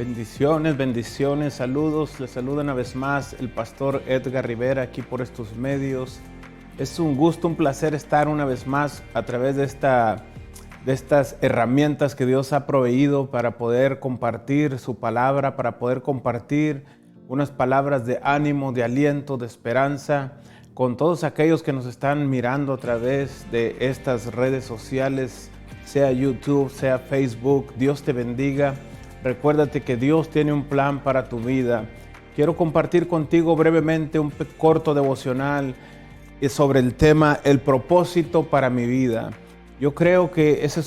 Bendiciones, bendiciones, saludos. Les saluda una vez más el pastor Edgar Rivera aquí por estos medios. Es un gusto, un placer estar una vez más a través de estas herramientas que Dios ha proveído para poder compartir su palabra, para poder compartir unas palabras de ánimo, de aliento, de esperanza con todos aquellos que nos están mirando a través de estas redes sociales, sea YouTube, sea Facebook. Dios te bendiga. Recuérdate que Dios tiene un plan para tu vida. Quiero compartir contigo brevemente un corto devocional sobre el tema el propósito para mi vida. Yo creo que esa es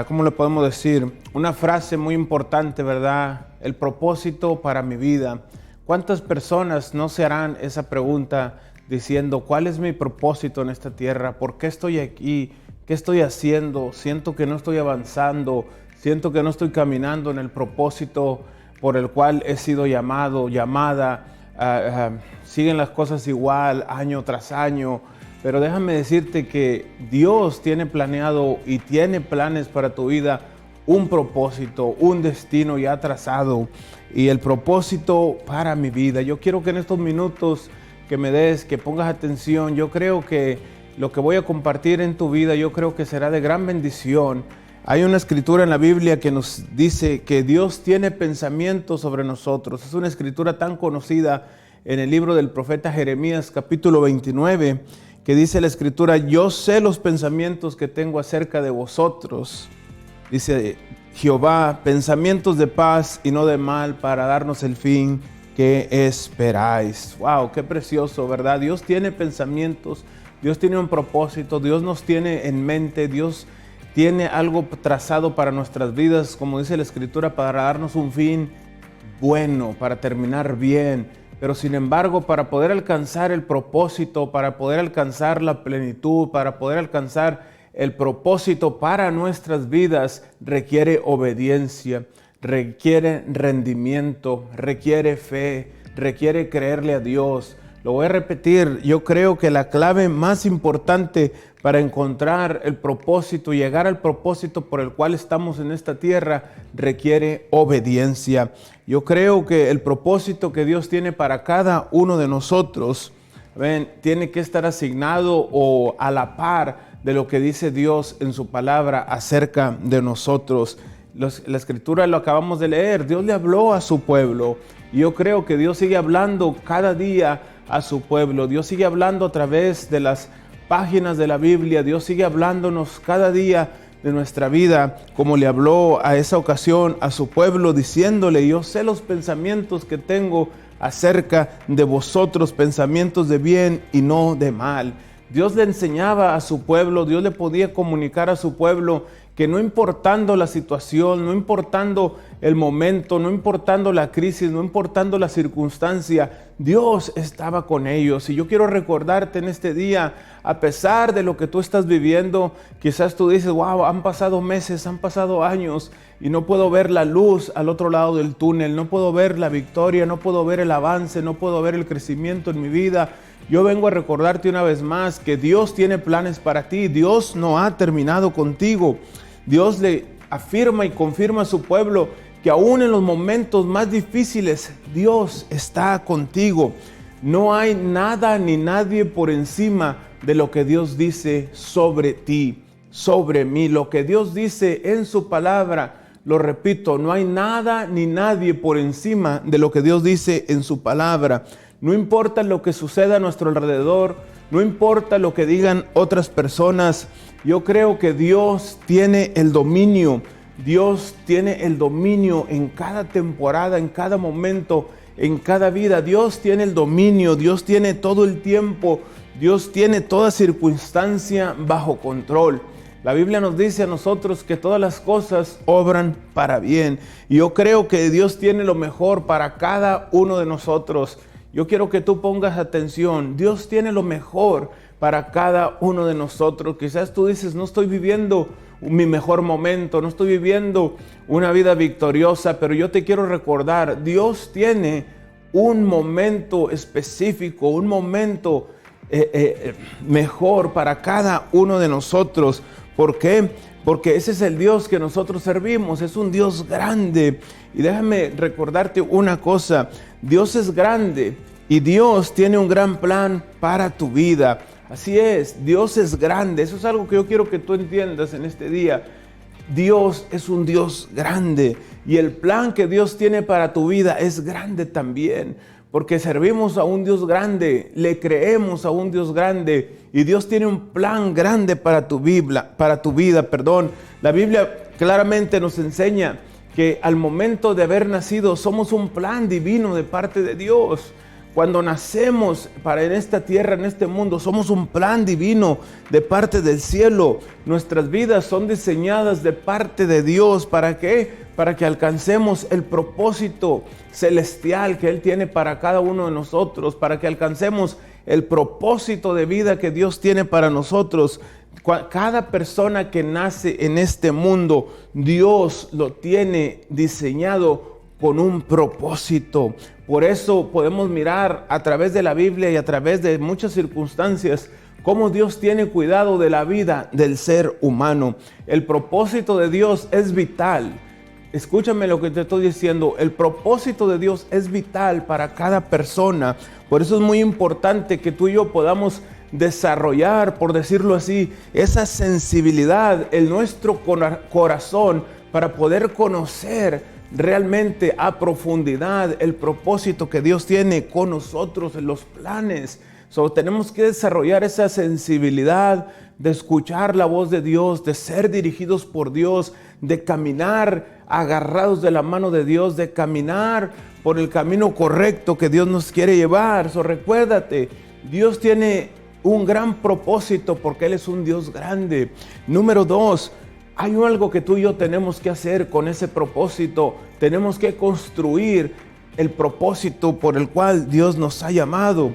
¿cómo le podemos decir? Una frase muy importante, ¿verdad? El propósito para mi vida. ¿Cuántas personas no se harán esa pregunta diciendo, ¿cuál es mi propósito en esta tierra? ¿Por qué estoy aquí? ¿Qué estoy haciendo? Siento que no estoy avanzando, siento que no estoy caminando en el propósito por el cual he sido llamada. Siguen las cosas igual, año tras año, pero déjame decirte que Dios tiene planeado y tiene planes para tu vida, un propósito, un destino ya trazado, y el propósito para mi vida. Yo quiero que en estos minutos que me des, que pongas atención. Yo creo que lo que voy a compartir en tu vida, yo creo que será de gran bendición. Hay una escritura en la Biblia que nos dice que Dios tiene pensamientos sobre nosotros. Es una escritura tan conocida en el libro del profeta Jeremías, capítulo 29, que dice la escritura: yo sé los pensamientos que tengo acerca de vosotros, dice Jehová, pensamientos de paz y no de mal, para darnos el fin que esperáis. Wow, qué precioso, ¿verdad? Dios tiene pensamientos, Dios tiene un propósito, Dios nos tiene en mente, Dios tiene algo trazado para nuestras vidas, como dice la escritura, para darnos un fin bueno, para terminar bien. Pero sin embargo, para poder alcanzar el propósito, para poder alcanzar la plenitud, para poder alcanzar el propósito para nuestras vidas, requiere obediencia, requiere rendimiento, requiere fe, requiere creerle a Dios. Lo voy a repetir, yo creo que la clave más importante para encontrar el propósito, llegar al propósito por el cual estamos en esta tierra, requiere obediencia. Yo creo que el propósito que Dios tiene para cada uno de nosotros, tiene que estar asignado o a la par de lo que dice Dios en su palabra acerca de nosotros. La escritura lo acabamos de leer, Dios le habló a su pueblo. Y yo creo que Dios sigue hablando cada día a su pueblo. Dios sigue hablando a través de las páginas de la Biblia. Dios sigue hablándonos cada día de nuestra vida, como le habló a esa ocasión a su pueblo, diciéndole: yo sé los pensamientos que tengo acerca de vosotros, pensamientos de bien y no de mal. Dios le enseñaba a su pueblo, Dios le podía comunicar a su pueblo que no importando la situación, no importando el momento, no importando la crisis, no importando la circunstancia, Dios estaba con ellos. Y yo quiero recordarte en este día, a pesar de lo que tú estás viviendo, quizás tú dices, wow, han pasado meses, han pasado años y no puedo ver la luz al otro lado del túnel, no puedo ver la victoria, no puedo ver el avance, no puedo ver el crecimiento en mi vida. Yo vengo a recordarte una vez más que Dios tiene planes para ti. Dios no ha terminado contigo. Dios le afirma y confirma a su pueblo que aún en los momentos más difíciles, Dios está contigo. No hay nada ni nadie por encima de lo que Dios dice sobre ti, sobre mí. Lo que Dios dice en su palabra, lo repito, no hay nada ni nadie por encima de lo que Dios dice en su palabra. No importa lo que suceda a nuestro alrededor, no importa lo que digan otras personas. Yo creo que Dios tiene el dominio. Dios tiene el dominio en cada temporada, en cada momento, en cada vida. Dios tiene el dominio, Dios tiene todo el tiempo, Dios tiene toda circunstancia bajo control. La Biblia nos dice a nosotros que todas las cosas obran para bien. Y yo creo que Dios tiene lo mejor para cada uno de nosotros. Yo quiero que tú pongas atención. Dios tiene lo mejor para cada uno de nosotros. Quizás tú dices, no estoy viviendo mi mejor momento, no estoy viviendo una vida victoriosa, pero yo te quiero recordar, Dios tiene un momento específico, un momento mejor para cada uno de nosotros. ¿Por qué? porque ese es el Dios que nosotros servimos, es un Dios grande. Y déjame recordarte una cosa, Dios es grande y Dios tiene un gran plan para tu vida. Así es, Dios es grande, eso es algo que yo quiero que tú entiendas en este día. Dios es un Dios grande y el plan que Dios tiene para tu vida es grande también, porque servimos a un Dios grande, le creemos a un Dios grande y Dios tiene un plan grande para tu vida. La Biblia claramente nos enseña que al momento de haber nacido somos un plan divino de parte de Dios. Cuando nacemos en esta tierra, en este mundo, somos un plan divino de parte del cielo. Nuestras vidas son diseñadas de parte de Dios. ¿Para qué? Para que alcancemos el propósito celestial que Él tiene para cada uno de nosotros, para que alcancemos el propósito de vida que Dios tiene para nosotros. Cada persona que nace en este mundo, Dios lo tiene diseñado con un propósito. Por eso podemos mirar a través de la Biblia y a través de muchas circunstancias cómo Dios tiene cuidado de la vida del ser humano. El propósito de Dios es vital. Escúchame lo que te estoy diciendo. El propósito de Dios es vital para cada persona. Por eso es muy importante que tú y yo podamos desarrollar, por decirlo así, esa sensibilidad en nuestro corazón para poder conocer realmente a profundidad el propósito que Dios tiene con nosotros en los planes. Tenemos que desarrollar esa sensibilidad de escuchar la voz de Dios, de ser dirigidos por Dios, de caminar agarrados de la mano de Dios, de caminar por el camino correcto que Dios nos quiere llevar. Recuérdate, Dios tiene un gran propósito porque Él es un Dios grande. Número 2, hay algo que tú y yo tenemos que hacer con ese propósito. Tenemos que construir el propósito por el cual Dios nos ha llamado.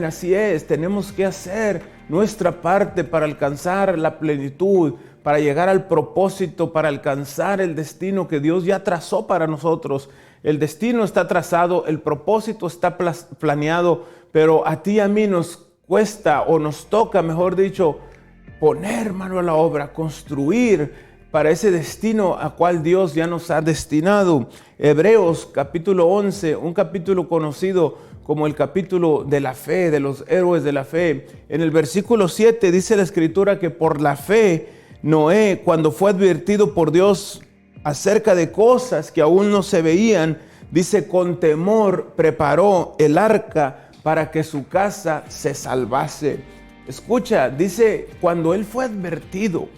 Así es, tenemos que hacer nuestra parte para alcanzar la plenitud, para llegar al propósito, para alcanzar el destino que Dios ya trazó para nosotros. El destino está trazado, el propósito está planeado, pero a ti y a mí nos cuesta o nos toca, mejor dicho, poner mano a la obra, construir para ese destino a cual Dios ya nos ha destinado. Hebreos capítulo 11, un capítulo conocido como el capítulo de la fe, de los héroes de la fe. En el versículo 7 dice la Escritura que por la fe Noé, cuando fue advertido por Dios acerca de cosas que aún no se veían, dice, con temor preparó el arca para que su casa se salvase. Escucha, dice, cuando él fue advertido,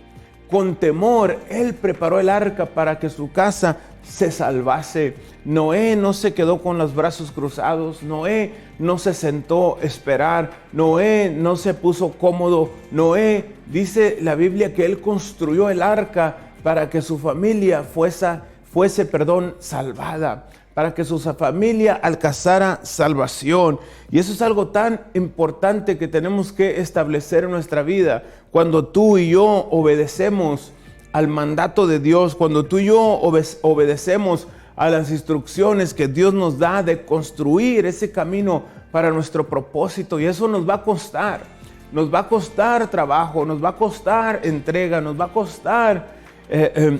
con temor, él preparó el arca para que su casa se salvase. Noé no se quedó con los brazos cruzados. Noé no se sentó a esperar. Noé no se puso cómodo. Noé, dice la Biblia, que él construyó el arca para que su familia fuese salvada, para que su familia alcanzara salvación. Y eso es algo tan importante que tenemos que establecer en nuestra vida. Cuando tú y yo obedecemos al mandato de Dios, cuando tú y yo obedecemos a las instrucciones que Dios nos da de construir ese camino para nuestro propósito, y eso nos va a costar trabajo, nos va a costar entrega, nos va a costar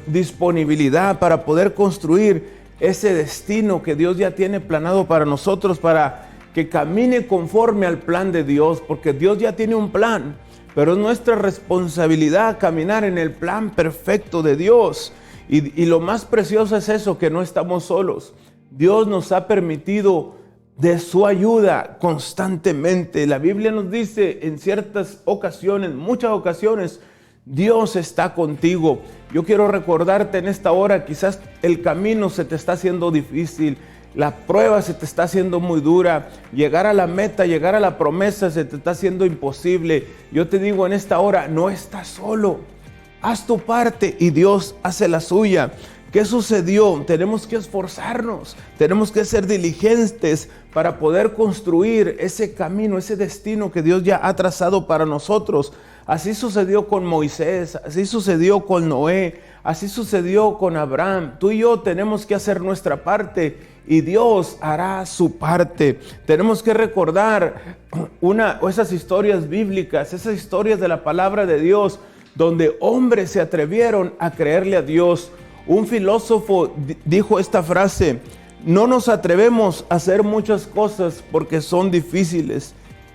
disponibilidad para poder construir ese destino que Dios ya tiene planeado para nosotros, para que camine conforme al plan de Dios, porque Dios ya tiene un plan, pero es nuestra responsabilidad caminar en el plan perfecto de Dios. Y lo más precioso es eso, que no estamos solos. Dios nos ha permitido de su ayuda constantemente. La Biblia nos dice en ciertas ocasiones, muchas ocasiones, Dios está contigo. Yo quiero recordarte en esta hora, quizás el camino se te está haciendo difícil, la prueba se te está haciendo muy dura, llegar a la meta, llegar a la promesa se te está haciendo imposible. Yo te digo en esta hora, no estás solo. Haz tu parte y Dios hace la suya. ¿Qué sucedió? Tenemos que esforzarnos, tenemos que ser diligentes para poder construir ese camino, ese destino que Dios ya ha trazado para nosotros. Así sucedió con Moisés, así sucedió con Noé, así sucedió con Abraham. Tú y yo tenemos que hacer nuestra parte y Dios hará su parte. Tenemos que recordar esas historias bíblicas, esas historias de la palabra de Dios, donde hombres se atrevieron a creerle a Dios. Un filósofo dijo esta frase: no nos atrevemos a hacer muchas cosas porque son difíciles,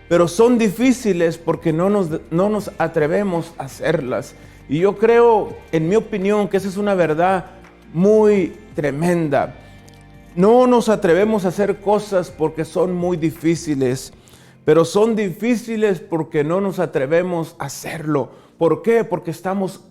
pero son difíciles porque no nos atrevemos a hacerlas. Y yo creo, en mi opinión, que esa es una verdad muy tremenda. No nos atrevemos a hacer cosas porque son muy difíciles, pero son difíciles porque no nos atrevemos a hacerlo. ¿Por qué? Porque estamos,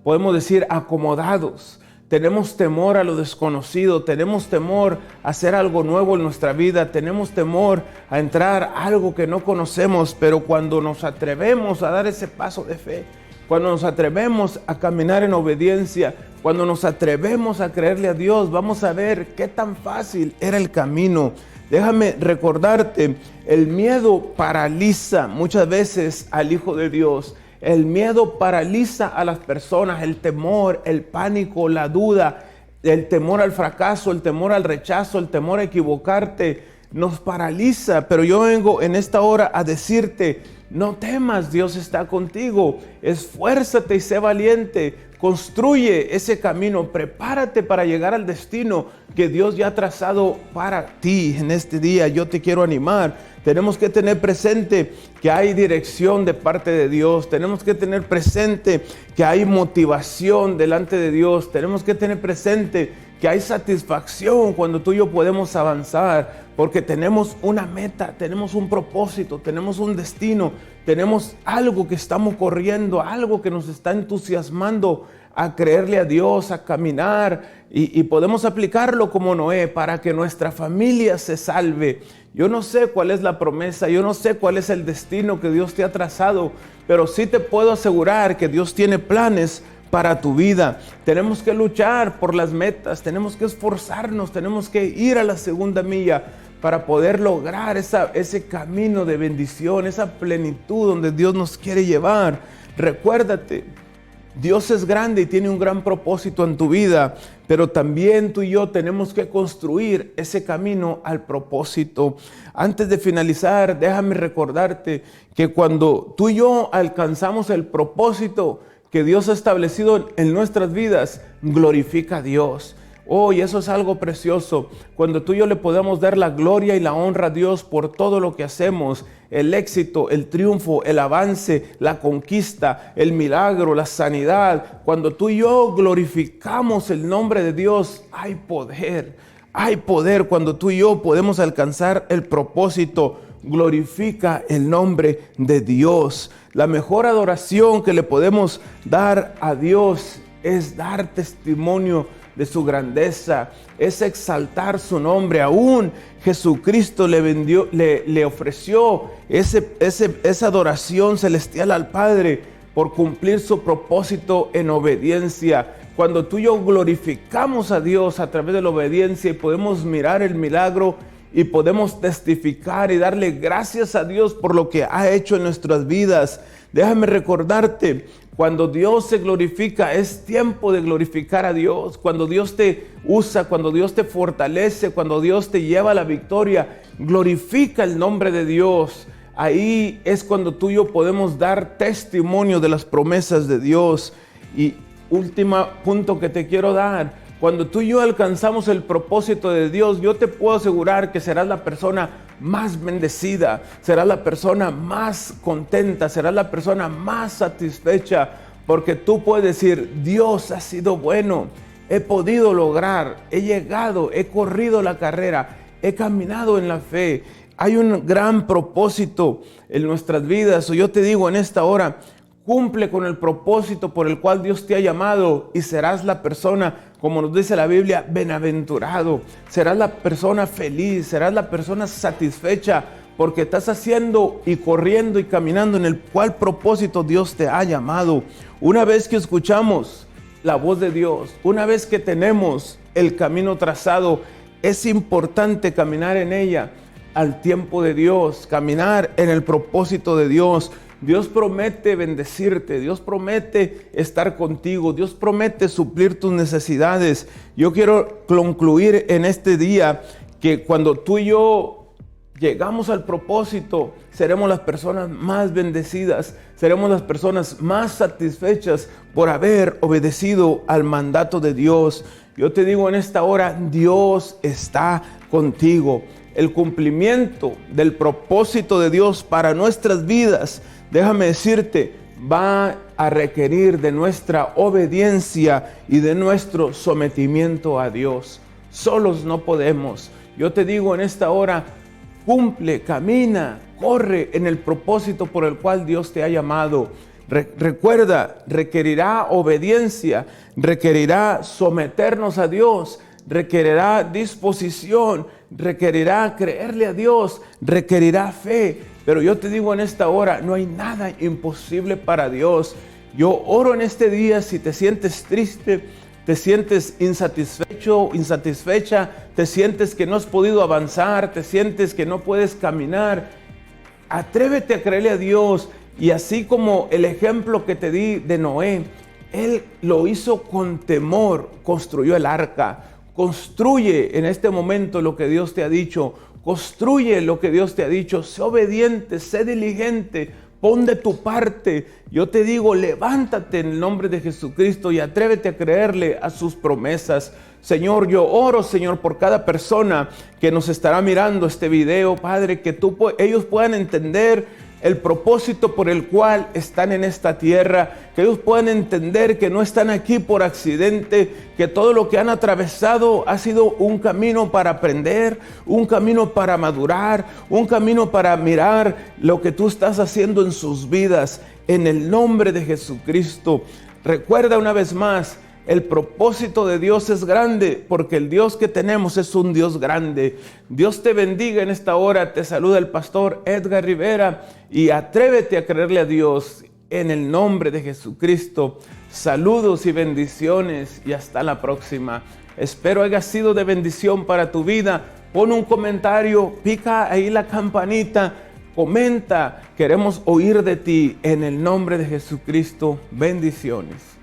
podemos decir, acomodados. Tenemos temor a lo desconocido, tenemos temor a hacer algo nuevo en nuestra vida, tenemos temor a entrar a algo que no conocemos, pero cuando nos atrevemos a dar ese paso de fe, cuando nos atrevemos a caminar en obediencia, cuando nos atrevemos a creerle a Dios, vamos a ver qué tan fácil era el camino. Déjame recordarte, el miedo paraliza muchas veces al Hijo de Dios. El miedo paraliza a las personas, el temor, el pánico, la duda, el temor al fracaso, el temor al rechazo, el temor a equivocarte, nos paraliza. Pero yo vengo en esta hora a decirte: no temas, Dios está contigo. Esfuérzate y sé valiente. Construye ese camino, prepárate para llegar al destino que Dios ya ha trazado para ti. En este día yo te quiero animar. Tenemos que tener presente que hay dirección de parte de Dios. Tenemos que tener presente que hay motivación delante de Dios. Tenemos que tener presente que hay satisfacción cuando tú y yo podemos avanzar, porque tenemos una meta, tenemos un propósito, tenemos un destino, tenemos algo que estamos corriendo, algo que nos está entusiasmando a creerle a Dios, a caminar, y podemos aplicarlo como Noé para que nuestra familia se salve. Yo no sé cuál es la promesa, yo no sé cuál es el destino que Dios te ha trazado, pero sí te puedo asegurar que Dios tiene planes para tu vida. Tenemos que luchar por las metas, tenemos que esforzarnos, tenemos que ir a la segunda milla para poder lograr ese camino de bendición, esa plenitud donde Dios nos quiere llevar. Recuérdate, Dios es grande y tiene un gran propósito en tu vida, pero también tú y yo tenemos que construir ese camino al propósito. Antes de finalizar, déjame recordarte que cuando tú y yo alcanzamos el propósito que Dios ha establecido en nuestras vidas, glorifica a Dios. Y eso es algo precioso. Cuando tú y yo le podemos dar la gloria y la honra a Dios por todo lo que hacemos, el éxito, el triunfo, el avance, la conquista, el milagro, la sanidad. Cuando tú y yo glorificamos el nombre de Dios, hay poder. Hay poder cuando tú y yo podemos alcanzar el propósito. Glorifica el nombre de Dios. La mejor adoración que le podemos dar a Dios es dar testimonio de su grandeza, es exaltar su nombre. Aún Jesucristo le ofreció esa adoración celestial al Padre por cumplir su propósito en obediencia. Cuando tú y yo glorificamos a Dios a través de la obediencia y podemos mirar el milagro y podemos testificar y darle gracias a Dios por lo que ha hecho en nuestras vidas. Déjame recordarte, cuando Dios se glorifica, es tiempo de glorificar a Dios. Cuando Dios te usa, cuando Dios te fortalece, cuando Dios te lleva a la victoria, glorifica el nombre de Dios. Ahí es cuando tú y yo podemos dar testimonio de las promesas de Dios. Y último punto que te quiero dar: cuando tú y yo alcanzamos el propósito de Dios, yo te puedo asegurar que serás la persona más bendecida, serás la persona más contenta, serás la persona más satisfecha, porque tú puedes decir: Dios ha sido bueno, he podido lograr, he llegado, he corrido la carrera, he caminado en la fe. Hay un gran propósito en nuestras vidas. Yo te digo en esta hora: cumple con el propósito por el cual Dios te ha llamado y serás la persona, como nos dice la Biblia, bienaventurado. Serás la persona feliz, serás la persona satisfecha porque estás haciendo y corriendo y caminando en el cual propósito Dios te ha llamado. Una vez que escuchamos la voz de Dios, una vez que tenemos el camino trazado, es importante caminar en ella al tiempo de Dios, caminar en el propósito de Dios. Dios promete bendecirte, Dios promete estar contigo, Dios promete suplir tus necesidades. Yo quiero concluir en este día que cuando tú y yo llegamos al propósito, seremos las personas más bendecidas, seremos las personas más satisfechas por haber obedecido al mandato de Dios. Yo te digo en esta hora, Dios está contigo. El cumplimiento del propósito de Dios para nuestras vidas, déjame decirte, va a requerir de nuestra obediencia y de nuestro sometimiento a Dios. Solos no podemos. Yo te digo en esta hora, cumple, camina, corre en el propósito por el cual Dios te ha llamado. Recuerda, requerirá obediencia, requerirá someternos a Dios, requerirá disposición, requerirá creerle a Dios, requerirá fe. Pero yo te digo en esta hora, no hay nada imposible para Dios. Yo oro en este día, si te sientes triste, te sientes insatisfecho, insatisfecha, te sientes que no has podido avanzar, te sientes que no puedes caminar, atrévete a creerle a Dios. Y así como el ejemplo que te di de Noé, él lo hizo con temor, construyó el arca. Construye en este momento lo que Dios te ha dicho, construye lo que Dios te ha dicho, sé obediente, sé diligente, pon de tu parte. Yo te digo, levántate en el nombre de Jesucristo y atrévete a creerle a sus promesas. Señor, yo oro, Señor, por cada persona que nos estará mirando este video, Padre, que ellos puedan entender el propósito por el cual están en esta tierra, que ellos puedan entender que no están aquí por accidente, que todo lo que han atravesado ha sido un camino para aprender, un camino para madurar, un camino para mirar lo que tú estás haciendo en sus vidas, en el nombre de Jesucristo. Recuerda una vez más, el propósito de Dios es grande, porque el Dios que tenemos es un Dios grande. Dios te bendiga en esta hora. Te saluda el pastor Edgar Rivera y atrévete a creerle a Dios en el nombre de Jesucristo. Saludos y bendiciones y hasta la próxima. Espero haya sido de bendición para tu vida. Pon un comentario, pica ahí la campanita, comenta. Queremos oír de ti en el nombre de Jesucristo. Bendiciones.